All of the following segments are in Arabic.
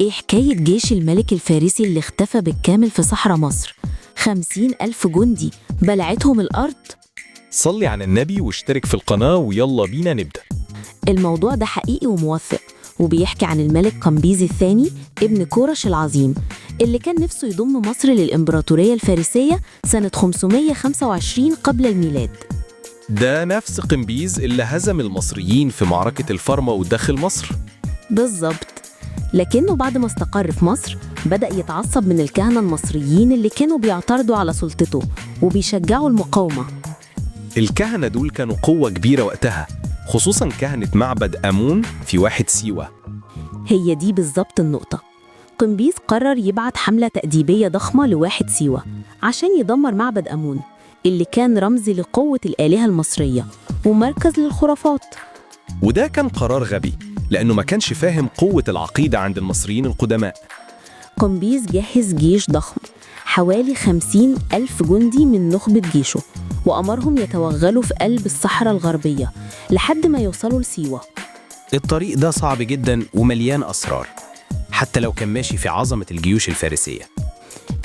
إيه حكاية جيش الملك الفارسي اللي اختفى بالكامل في صحراء مصر؟ 50,000 جندي بلعتهم الأرض؟ صلي على النبي واشترك في القناة ويلا بينا نبدأ. الموضوع ده حقيقي وموثق، وبيحكي عن الملك قمبيز الثاني ابن كورش العظيم اللي كان نفسه يضم مصر للإمبراطورية الفارسية سنة 525 قبل الميلاد. ده نفس قمبيز اللي هزم المصريين في معركة الفرما ودخل مصر. بالظبط، لكنه بعد ما استقر في مصر بدأ يتعصب من الكهنة المصريين اللي كانوا بيعترضوا على سلطته وبيشجعوا المقاومة. الكهنة دول كانوا قوة كبيرة وقتها، خصوصاً كهنة معبد آمون في واحد سيوة. هي دي بالظبط النقطة. قمبيز قرر يبعت حملة تأديبية ضخمة لواحد سيوة عشان يدمر معبد آمون اللي كان رمز لقوة الآلهة المصرية ومركز للخرافات. وده كان قرار غبي لأنه ما كانش فاهم قوة العقيدة عند المصريين القدماء. قمبيز جهز جيش ضخم حوالي 50,000 جندي من نخبة جيشه، وأمرهم يتوغلوا في قلب الصحراء الغربية لحد ما يوصلوا لسيوة. الطريق ده صعب جدا ومليان أسرار، حتى لو كان ماشي في عظمة الجيوش الفارسية.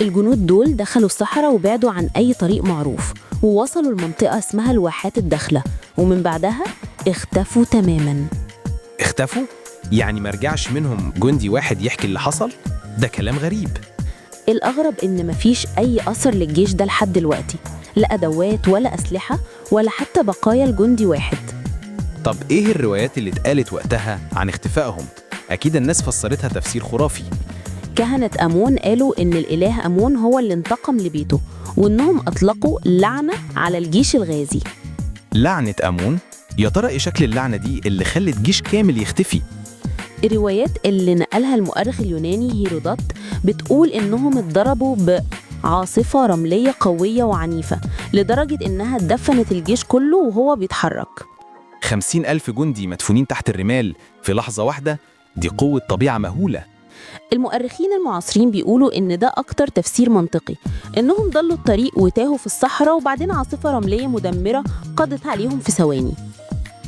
الجنود دول دخلوا الصحراء وبعدوا عن أي طريق معروف، ووصلوا لمنطقة اسمها الواحات الداخلة، ومن بعدها اختفوا تماماً. اختفوا؟ يعني ما رجعش منهم جندي واحد يحكي اللي حصل؟ ده كلام غريب. الأغرب إن مفيش أي أثر للجيش ده لحد دلوقتي، لا أدوات ولا أسلحة ولا حتى بقايا الجندي واحد. طب إيه الروايات اللي اتقالت وقتها عن اختفائهم؟ أكيد الناس فسرتها تفسير خرافي. كهنة آمون قالوا إن الإله آمون هو اللي انتقم لبيته، وإنهم أطلقوا لعنة على الجيش الغازي. لعنة آمون؟ يا ترى إيه شكل اللعنة دي اللي خلت جيش كامل يختفي؟ الروايات اللي نقلها المؤرخ اليوناني هيرودوت بتقول إنهم اتضربوا بعاصفة رملية قوية وعنيفة لدرجة إنها دفنت الجيش كله وهو بيتحرك. 50,000 جندي مدفونين تحت الرمال في لحظة واحدة، دي قوة طبيعة مهولة. المؤرخين المعاصرين بيقولوا إن ده أكتر تفسير منطقي، إنهم ضلوا الطريق وتاهوا في الصحراء وبعدين عاصفة رملية مدمرة قضت عليهم في ثواني.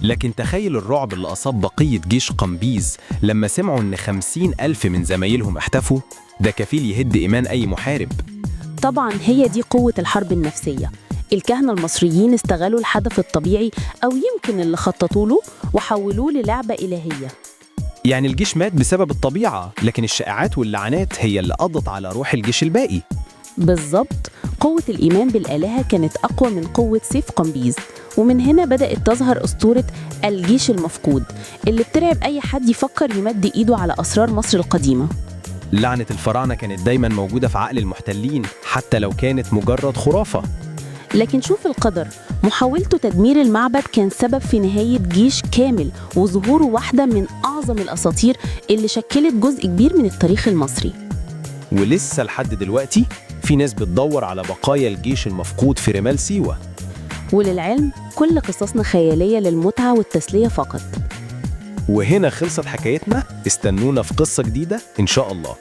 لكن تخيل الرعب اللي أصاب بقية جيش قمبيز لما سمعوا إن 50,000 من زمايلهم اختفوا. ده كفيل يهد إيمان أي محارب. طبعاً هي دي قوة الحرب النفسية. الكهنة المصريين استغلوا الحدث الطبيعي أو يمكن اللي خططوا له وحولوه للعبة إلهية. يعني الجيش مات بسبب الطبيعة، لكن الشائعات واللعنات هي اللي قضت على روح الجيش الباقي. بالظبط، قوة الإيمان بالآلهة كانت أقوى من قوة سيف قمبيز، ومن هنا بدأت تظهر أسطورة الجيش المفقود اللي بترعب أي حد يفكر يمد إيده على أسرار مصر القديمة. لعنة الفراعنة كانت دايما موجودة في عقل المحتلين حتى لو كانت مجرد خرافة. لكن شوف القدر، محاولته تدمير المعبد كان سبب في نهاية جيش كامل وظهور واحدة من أعظم الأساطير اللي شكلت جزء كبير من التاريخ المصري. ولسه لحد دلوقتي في ناس بتدور على بقايا الجيش المفقود في رمال سيوة. وللعلم كل قصصنا خيالية للمتعة والتسلية فقط. وهنا خلصت حكايتنا، استنونا في قصة جديدة إن شاء الله.